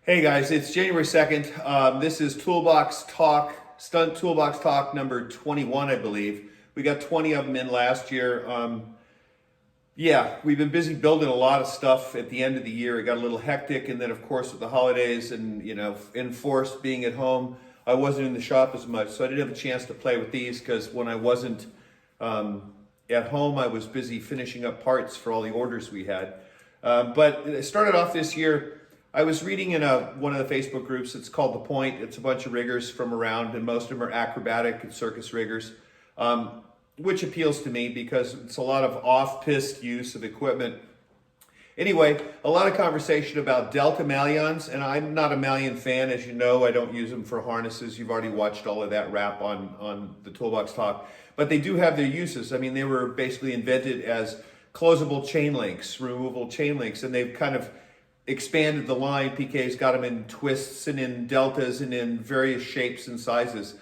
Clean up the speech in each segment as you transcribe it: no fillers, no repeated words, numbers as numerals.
Hey guys, it's January 2nd. This is Toolbox Talk, Stunt Toolbox Talk number 21, I believe. We got 20 of them in last year. Yeah, we've been busy building a lot of stuff at the end of the year. It got a little hectic, and then of course with the holidays and enforced being at home, I wasn't in the shop as much, so I didn't have a chance to play with these because when I wasn't at home, I was busy finishing up parts for all the orders we had. But it started off this year. I was reading in one of the Facebook groups. It's called The Point. It's a bunch of riggers from around, and most of them are acrobatic and circus riggers, which appeals to me because it's a lot of off-piste use of equipment. Anyway, a lot of conversation about Delta Mallions, and I'm not a Mallion fan, as you know. I don't use them for harnesses. You've already watched all of that rap on the Toolbox Talk. But they do have their uses. I mean, they were basically invented as closable chain links, removable chain links, and they've kind of expanded the line. PK's got them in twists and in deltas and in various shapes and sizes.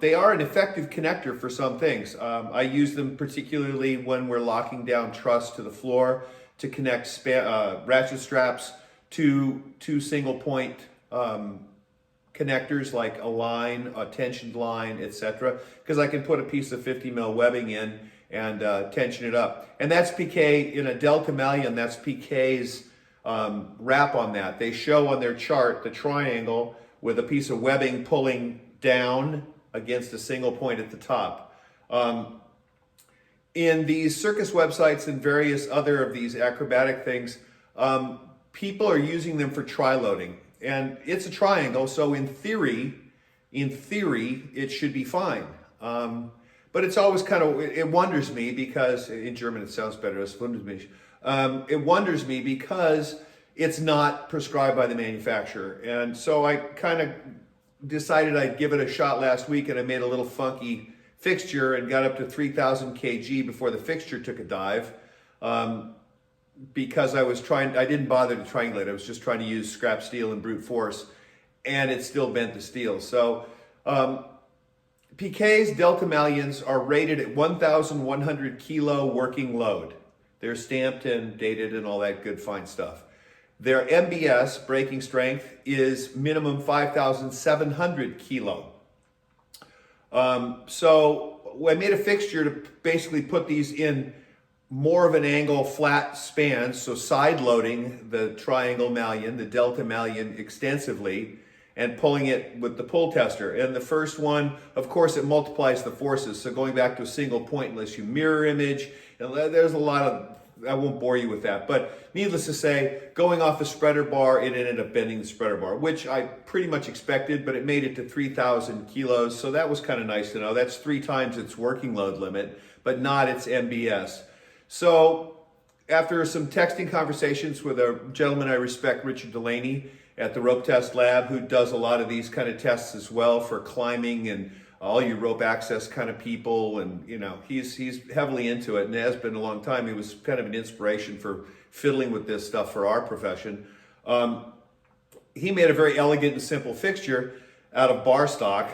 They are an effective connector for some things. I use them particularly when we're locking down truss to the floor to connect ratchet straps to two single point connectors like a line, a tensioned line, etc. Because I can put a piece of 50 mil webbing in and tension it up. And that's PK in a Delta Mallion. That's PK's wrap on that. They show on their chart the triangle with a piece of webbing pulling down against a single point at the top. In these circus websites and various other of these acrobatic things, people are using them for tri-loading. And it's a triangle, so in theory, it should be fine. But it's always it wonders me because, in German it sounds better, es wundert mich. It wonders me because it's not prescribed by the manufacturer. And so I kind of decided I'd give it a shot last week, and I made a little funky fixture and got up to 3,000 kg before the fixture took a dive. Because I didn't bother to triangulate. I was just trying to use scrap steel and brute force, and it still bent the steel. So PK's Delta Mallions are rated at 1,100 kilo working load. They're stamped and dated and all that good fine stuff. Their MBS, breaking strength, is minimum 5,700 kilo. So I made a fixture to basically put these in more of an angle flat span, so side loading the triangle Mallion, the Delta Mallion extensively, and pulling it with the pull tester. And the first one, of course, it multiplies the forces. So going back to a single point unless you mirror image, and there's a lot of, I won't bore you with that, but needless to say, going off the spreader bar, it ended up bending the spreader bar, which I pretty much expected, but it made it to 3,000 kilos. So that was kind of nice to know. That's 3 times its working load limit, but not its MBS. So after some texting conversations with a gentleman I respect, Richard Delaney, at the Rope Test Lab, who does a lot of these kind of tests as well for climbing and all you rope access kind of people, and he's heavily into it and has been a long time. He was kind of an inspiration for fiddling with this stuff for our profession. He made a very elegant and simple fixture out of bar stock,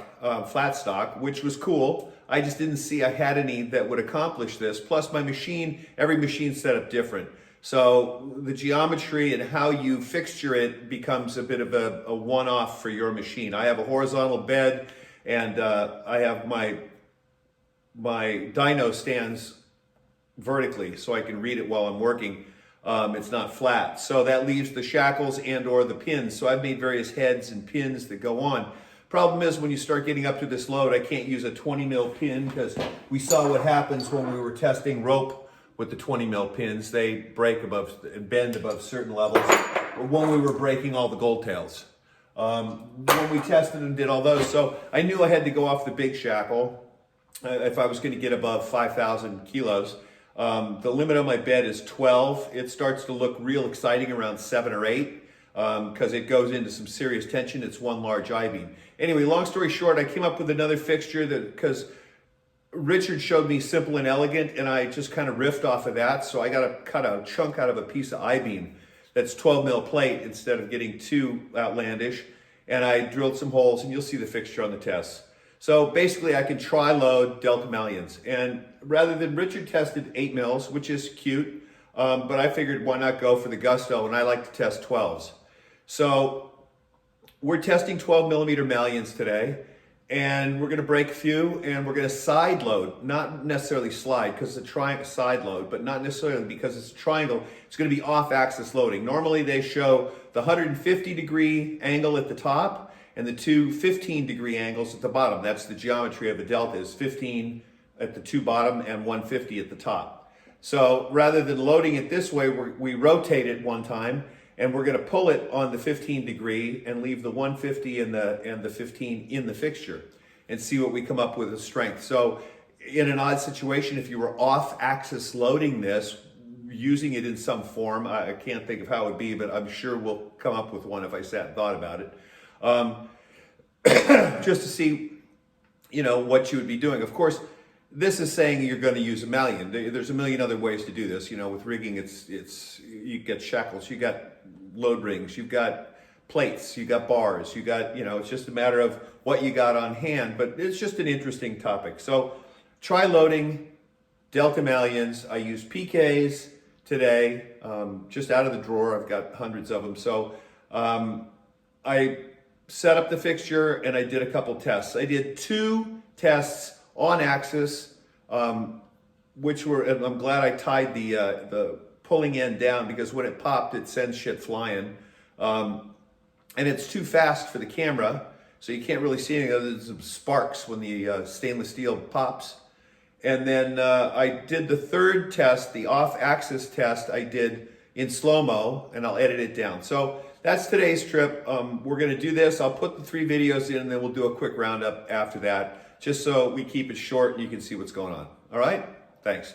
flat stock, which was cool. I just didn't see I had any that would accomplish this. Plus my machine, every machine's set up different. So the geometry and how you fixture it becomes a bit of a one-off for your machine. I have a horizontal bed, and I have my dyno stands vertically so I can read it while I'm working. It's not flat. So that leaves the shackles and or the pins. So I've made various heads and pins that go on. Problem is, when you start getting up to this load, I can't use a 20 mil pin because we saw what happens when we were testing rope with the 20 mil pins. They break above and bend above certain levels. When we were breaking all the gold tails. When we tested and did all those. So I knew I had to go off the big shackle if I was going to get above 5,000 kilos. The limit on my bed is 12. It starts to look real exciting around 7 or 8 because it goes into some serious tension. It's one large I-beam. Anyway, long story short, I came up with another fixture because Richard showed me simple and elegant, and I just kind of riffed off of that. So I got to cut a chunk out of a piece of I-beam that's 12 mil plate instead of getting too outlandish. And I drilled some holes, and you'll see the fixture on the tests. So basically I can tri-load Delta Mallions. And rather than Richard tested 8 mils, which is cute, but I figured why not go for the gusto, and I like to test 12s. So we're testing 12 millimeter Maillons today, and we're going to break a few, and we're going to side load, not necessarily slide because it's a side load, but not necessarily because it's a triangle. It's going to be off axis loading. Normally they show the 150-degree angle at the top and the two 15-degree angles at the bottom. That's the geometry of a delta, is 15 at the two bottom and 150 at the top. So rather than loading it this way, we rotate it one time, and we're going to pull it on the 15 degree and leave the 150 and the 15 in the fixture and see what we come up with as strength. So in an odd situation, if you were off axis loading this, using it in some form, I can't think of how it would be, but I'm sure we'll come up with one if I sat and thought about it. Just to see, what you would be doing. Of course, this is saying you're going to use a Mallion. There's a million other ways to do this. With rigging, you get shackles, you got load rings, you've got plates, you got bars, you got, it's just a matter of what you got on hand, but it's just an interesting topic. So try loading Delta Mallions. I used PKs today, just out of the drawer. I've got hundreds of them. So I set up the fixture and I did a couple tests. I did 2 tests on axis, which were, and I'm glad I tied the pulling end down, because when it popped, it sends shit flying. And it's too fast for the camera, so you can't really see anything other than some sparks when the stainless steel pops. And then I did the 3rd test, the off-axis test, I did in slow-mo, and I'll edit it down. So that's today's trip. We're gonna do this. I'll put the 3 videos in, and then we'll do a quick roundup after that, just so we keep it short and you can see what's going on. All right? Thanks.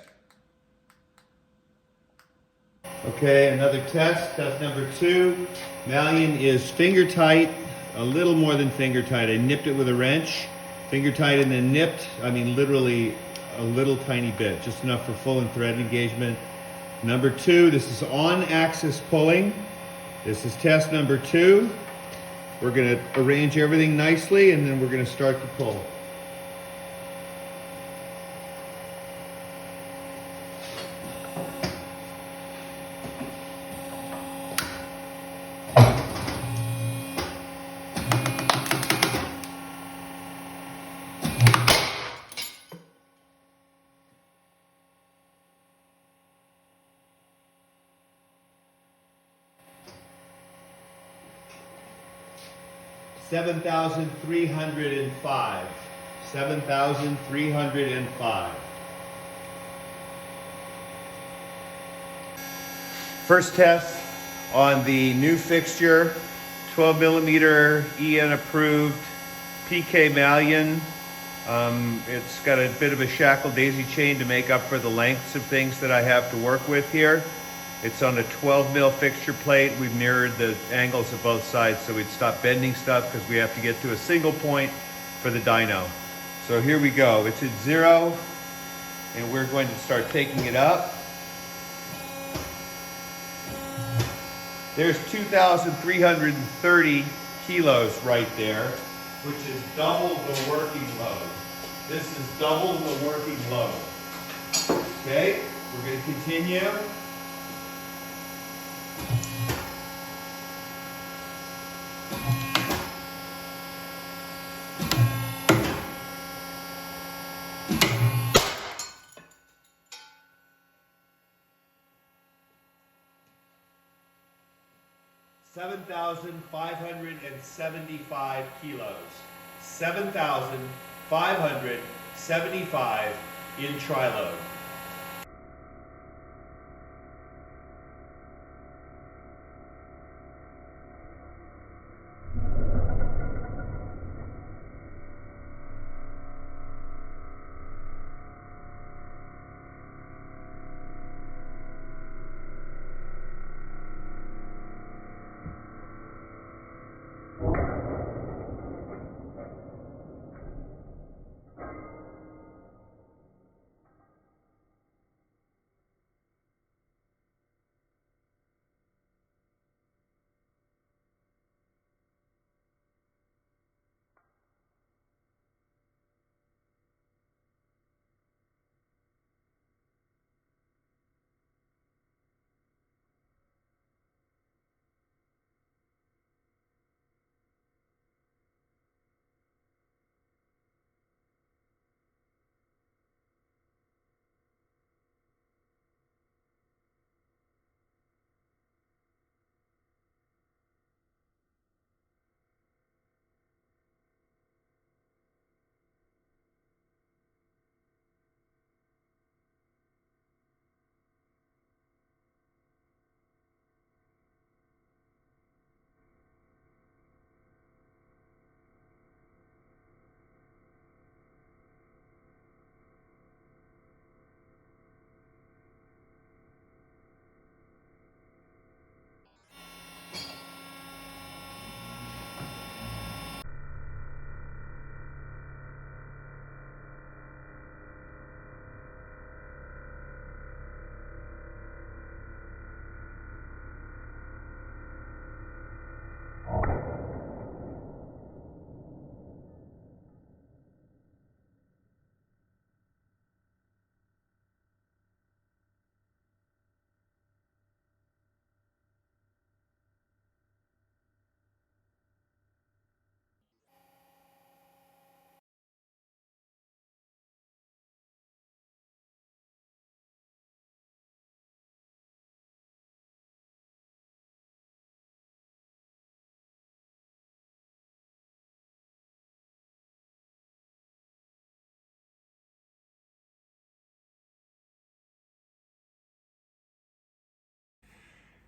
Okay, another test number 2. Mallion is finger tight, a little more than finger tight. I nipped it with a wrench, finger tight and then nipped. I mean, literally a little tiny bit, just enough for full and thread engagement. Number 2, this is on axis pulling. This is test number 2. We're gonna arrange everything nicely, and then we're gonna start to pull. $7,305. $7,305. First test on the new fixture, 12 millimeter EN approved PK Mallion. It's got a bit of a shackle daisy chain to make up for the lengths of things that I have to work with here. It's on a 12 mil fixture plate. We've mirrored the angles of both sides so we'd stop bending stuff, because we have to get to a single point for the dyno. So here we go. It's at 0, and we're going to start taking it up. There's 2,330 kilos right there, which is double the working load. This is double the working load. Okay, we're going to continue. $7,575 kilos. 7,575 in tri-load.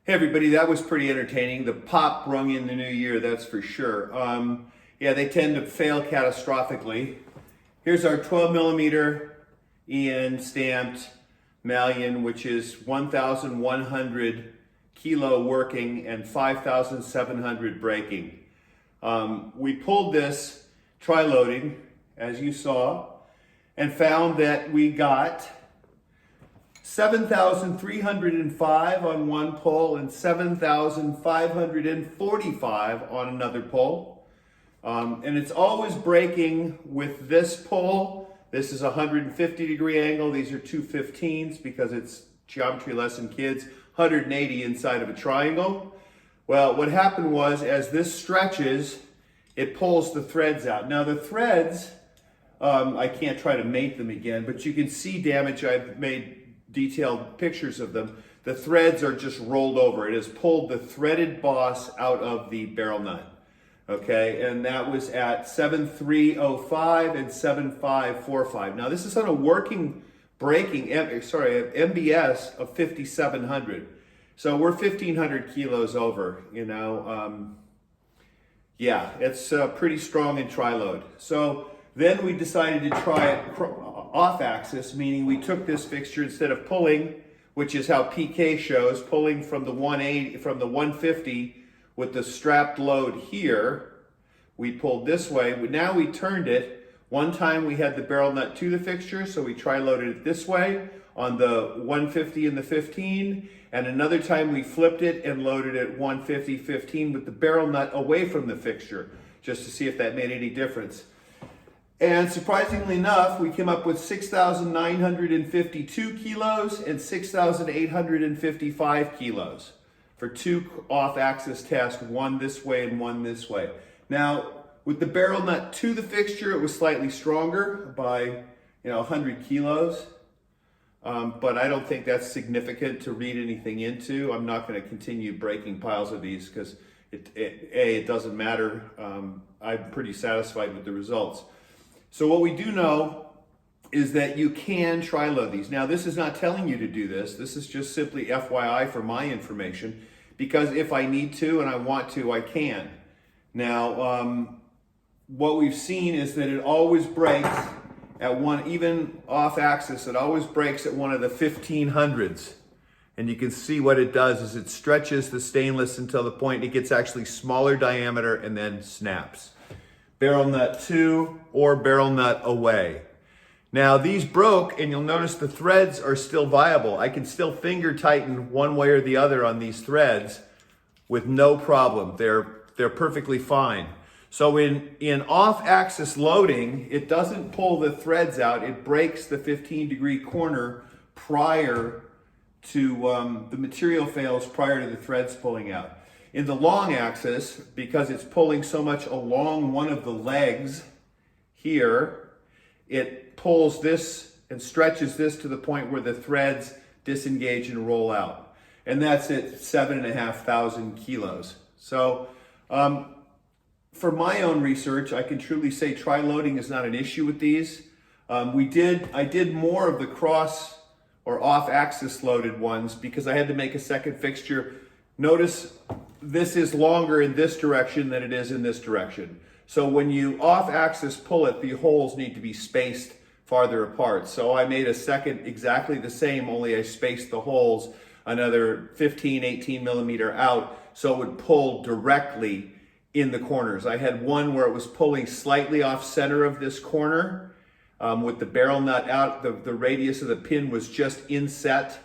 Hey everybody, that was pretty entertaining. The pop rung in the new year, that's for sure. Yeah, they tend to fail catastrophically. Here's our 12 millimeter EN stamped Mallion, which is 1,100 kilo working and 5,700 braking. We pulled this tri-loading, as you saw, and found that we got 7,305 on one pull and 7,545 on another pull. And it's always braking with this pull. This is a 150 degree angle. These are 215s because it's geometry lesson kids, 180 inside of a triangle. Well, what happened was as this stretches, it pulls the threads out. Now the threads, I can't try to mate them again, but you can see damage. I've made detailed pictures of them. The threads are just rolled over. It has pulled the threaded boss out of the barrel nut. Okay, and that was at 7305 and 7545. Now this is on a working braking, MBS of 5700. So we're 1,500 kilos over, you know. Yeah, it's pretty strong in tri-load. So then we decided to try it off axis, meaning we took this fixture instead of pulling, which is how PK shows, pulling from the 180, from the 150 with the strapped load here. We pulled this way. Now we turned it. One time we had the barrel nut to the fixture, so we tri-loaded it this way on the 150 and the 15, and another time we flipped it and loaded it 150, 15 with the barrel nut away from the fixture, just to see if that made any difference. And surprisingly enough, we came up with 6,952 kilos and 6,855 kilos for two off-axis tests, one this way and one this way. Now, with the barrel nut to the fixture, it was slightly stronger by 100 kilos. But I don't think that's significant to read anything into. I'm not going to continue breaking piles of these because it doesn't matter. I'm pretty satisfied with the results. So what we do know is that you can tri-load these. Now this is not telling you to do this. This is just simply FYI for my information, because if I need to and I want to, I can. Now what we've seen is that it always breaks at one, even off axis, it always breaks at one of the 1500s. And you can see what it does is it stretches the stainless until the point it gets actually smaller diameter and then snaps. Barrel nut to or barrel nut away. Now these broke, and you'll notice the threads are still viable. I can still finger tighten one way or the other on these threads with no problem. They're perfectly fine. So in off-axis loading, it doesn't pull the threads out. It breaks the 15-degree corner prior to, the material fails prior to the threads pulling out. In the long axis, because it's pulling so much along one of the legs here, it pulls this and stretches this to the point where the threads disengage and roll out. And that's at 7,500 kilos. So for my own research, I can truly say tri-loading is not an issue with these. I did more of the cross or off-axis loaded ones because I had to make a second fixture. Notice this is longer in this direction than it is in this direction. So when you off-axis pull it, the holes need to be spaced farther apart. So I made a second exactly the same, only I spaced the holes another 15, 18 millimeter out so it would pull directly in the corners. I had one where it was pulling slightly off center of this corner with the barrel nut out. The radius of the pin was just inset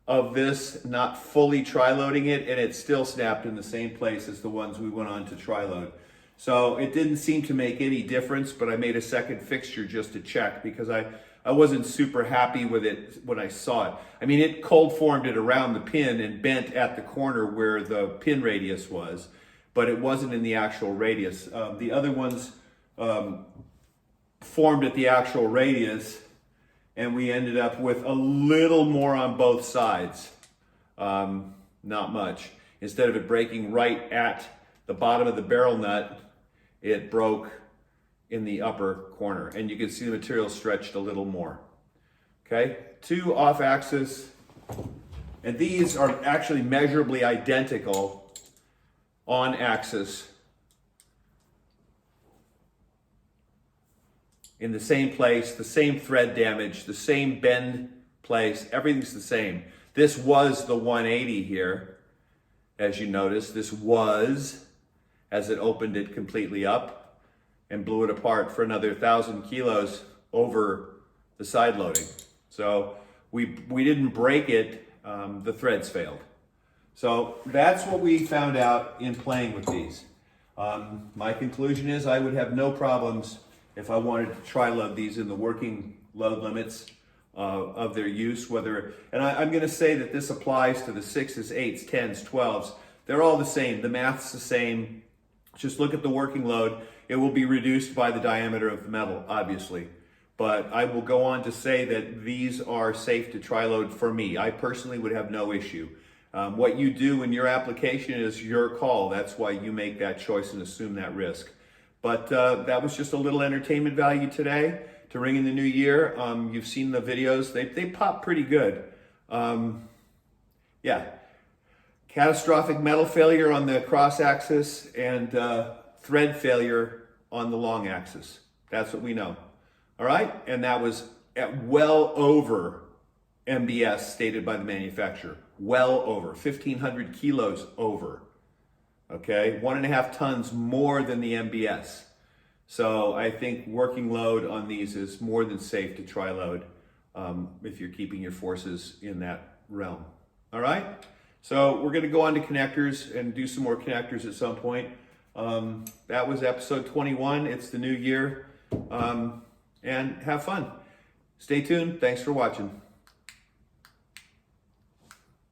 of this, not fully tri-loading it, and it still snapped in the same place as the ones we went on to tri-load. So it didn't seem to make any difference, but I made a second fixture just to check because I wasn't super happy with it when I saw it. I mean, it cold formed it around the pin and bent at the corner where the pin radius was, but it wasn't in the actual radius. The other ones formed at the actual radius, and we ended up with a little more on both sides. Not much. Instead of it breaking right at the bottom of the barrel nut, it broke in the upper corner, and you can see the material stretched a little more. Okay, two off-axis And these are actually measurably identical on axis in the same place, the same thread damage, the same bend place, everything's the same. This was the 180 here, as you notice. This was, as it opened it completely up and blew it apart for another 1,000 kilos over the side loading. So we didn't break it, the threads failed. So that's what we found out in playing with these. My conclusion is I would have no problems if I wanted to try load these in the working load limits of their use, and I'm going to say that this applies to the 6s, 8s, 10s, 12s. They're all the same. The math's the same. Just look at the working load. It will be reduced by the diameter of the metal, obviously. But I will go on to say that these are safe to try load for me. I personally would have no issue. What you do in your application is your call. That's why you make that choice and assume that risk. But that was just a little entertainment value today to ring in the new year. You've seen the videos. They pop pretty good. Yeah. Catastrophic metal failure on the cross axis and thread failure on the long axis. That's what we know. All right? And that was at well over MBS stated by the manufacturer. Well over. 1,500 kilos over. Okay? 1.5 tons more than the MBS. So I think working load on these is more than safe to try load if you're keeping your forces in that realm. All right? So we're going to go on to connectors and do some more connectors at some point. That was episode 21. It's the new year. And have fun. Stay tuned. Thanks for watching.